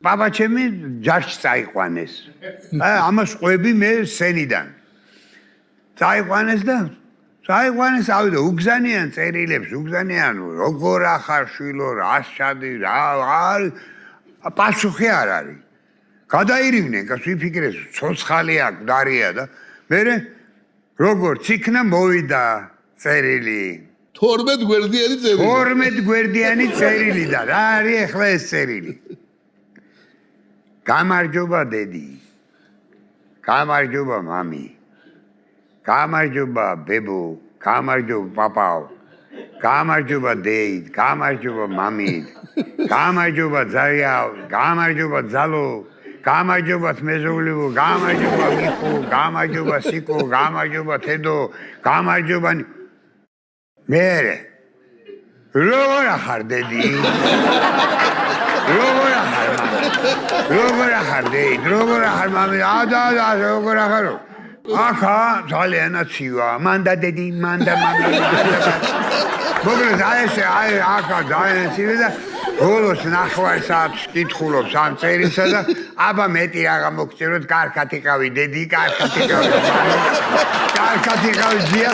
პაპაჩემი ჯარში წაიყვანეს. ამას ყვები მე სენიდან. წაიყვანეს და წაიყვანეს, ავიდა უგზანიან წერილებს, უგზანიან როგორ ახარ შვილო, რა შადი, რა პასუხი არ არის. გადაირივნენ, კაც ვიფიქრეს, ცოცხალი აქვს, დარია და მე როგორც იქნა მოვიდა წერილი. 12 გვერდიანი წერილი. 12 გვერდიანი წერილი და რა არის ახლა ეს წერილი? გამარჯობა დედი. გამარჯობა მამი. გამარჯობა ბებო, გამარჯობა პაპაო. გამარჯობა დეიდ, გამარჯობა მამიდ. გამარჯობა ძაიაო, გამარჯობა ძალო. გამარჯობა მეზობლებო, გამარჯობა მიხო, გამარჯობა სიკო, გამარჯობა თედო, გამარჯობა მერე. როგორ ახარ დედი? როგორ ახარ მამი? როგორ ახარ დეიდ? როგორ ახარ მამი? და როგორ ახარო? ახა ძალიან აცივა, მანდა დედი, მანდა მამი. მოკლედ აი ახა ძალიან აცივა და ბოლოს ნახევარ საათს კითხულობს ამ წერილსა და აბა მეტი რაღა მოგწეროთ, კარგად იყავი დედი, კარგად იყავი მამი, კარგად იყავი ძია.